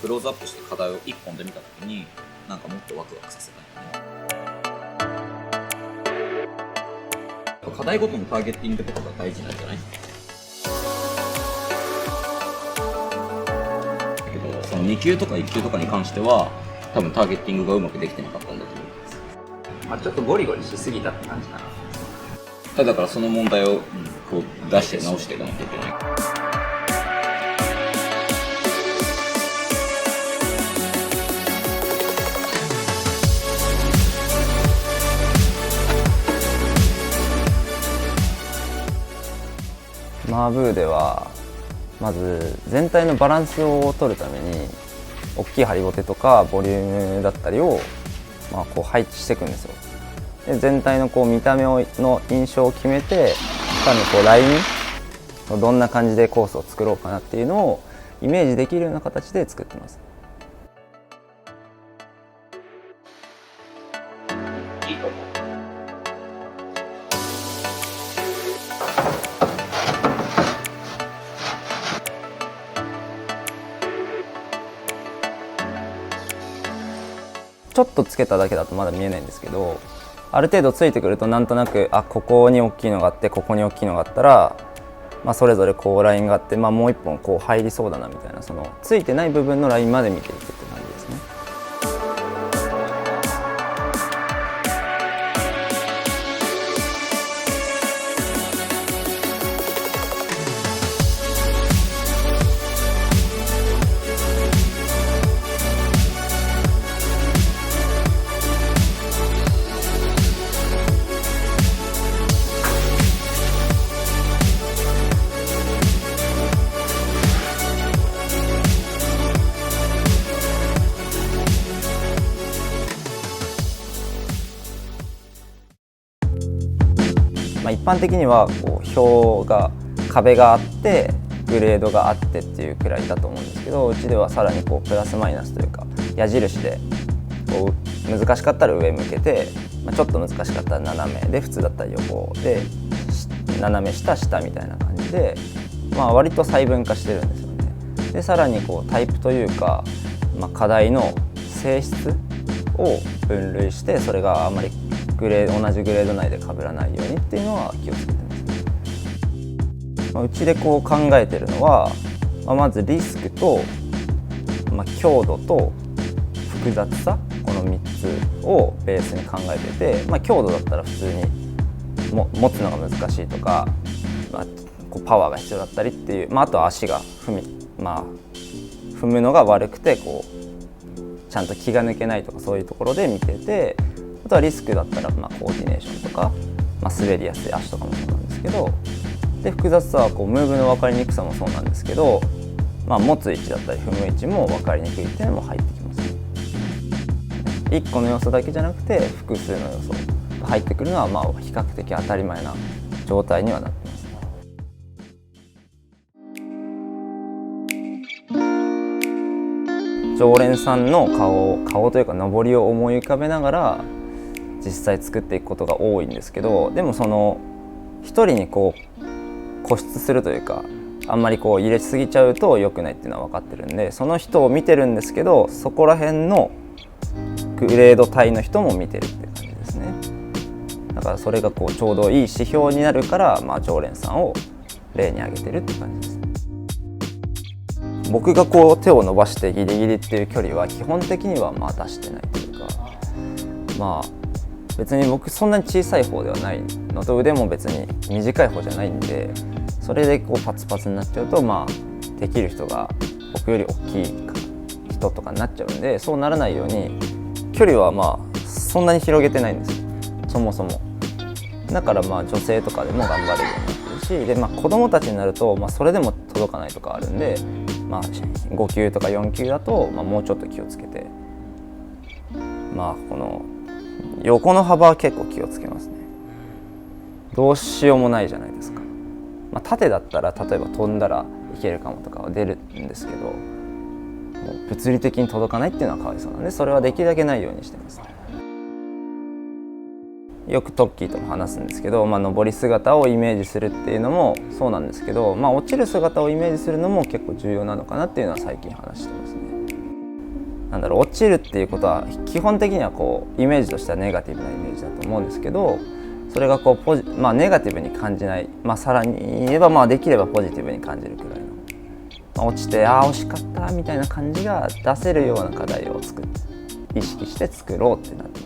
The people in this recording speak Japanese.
クローズアップして課題を1本で見たときになんかもっとワクワクさせたいよね。課題ごとのターゲッティングとかが大事なんじゃない？だけどその2級とか1級とかに関しては多分ターゲッティングがうまくできてなかったんだと思います。ちょっとゴリゴリしすぎたって感じかな。だからその問題をこう出して直していかなきゃいけない。マーブーではまず全体のバランスを取るために大きいハリボテとかボリュームだったりをこう配置していくんですよ。で全体のこう見た目の印象を決めて、さらにこうラインどんな感じでコースを作ろうかなっていうのをイメージできるような形で作ってます。いいと思う。ちょっとつけただけだとまだ見えないんですけど、ある程度ついてくるとなんとなくここに大きいのがあってここに大きいのがあったら、それぞれこうラインがあって、もう一本こう入りそうだなみたいな、そのついてない部分のラインまで見ていくって感じですね。一般的にはこう表が壁があってグレードがあってっていうくらいだと思うんですけど、うちではさらにこうプラスマイナスというか矢印でこう難しかったら上向けて、ちょっと難しかったら斜めで、普通だったら横で斜め下下みたいな感じで、割と細分化してるんですよね。でさらにこうタイプというか、課題の性質を分類して、それがあまり同じグレード内で被らないようにっていうのは気をつけてます。うちでこう考えてるのは、まずリスクと、強度と複雑さ、この3つをベースに考えてて、強度だったら普通に持つのが難しいとか、こうパワーが必要だったりっていう、あとは足が踏むのが悪くてこうちゃんと気が抜けないとか、そういうところで見てて、あとはリスクだったらコーディネーションとか、滑りやすい足とかもそうなんですけど、で複雑さはこうムーブの分かりにくさもそうなんですけど、持つ位置だったり踏む位置も分かりにくいっていうのも入ってきます。1個の要素だけじゃなくて複数の要素が入ってくるのは比較的当たり前な状態にはなってます。常連さんの顔というか上りを思い浮かべながら実際作っていくことが多いんですけど、でもその一人にこう固執するというか、あんまりこう入れすぎちゃうと良くないっていうのは分かってるんで、その人を見てるんですけど、そこら辺のグレード帯の人も見てるって感じですね。だからそれがこうちょうどいい指標になるから、常連さんを例に挙げてるって感じです。僕がこう手を伸ばしてギリギリっていう距離は基本的には出してないというか、別に僕そんなに小さい方ではないのと、腕も別に短い方じゃないんで、それでこうパツパツになっちゃうと、できる人が僕より大きい人とかになっちゃうんで、そうならないように距離はそんなに広げてないんですよ、そもそも。だから女性とかでも頑張れるようになってるし、で子供たちになると、それでも届かないとかあるんで、5級とか4級だと、もうちょっと気をつけて、この横の幅は結構気をつけますね。どうしようもないじゃないですか。縦だったら例えば飛んだらいけるかもとかは出るんですけど、もう物理的に届かないっていうのはかわいそうなんで、それはできるだけないようにしてます。よくトッキーとも話すんですけど、上り姿をイメージするっていうのもそうなんですけど、落ちる姿をイメージするのも結構重要なのかなっていうのは最近話してますね。なんだろう、落ちるっていうことは基本的にはこうイメージとしてはネガティブなイメージだと思うんですけど、それがこうネガティブに感じない、さらに言えばできればポジティブに感じるくらいの、落ちて惜しかったみたいな感じが出せるような課題を意識して作ろうってなってます。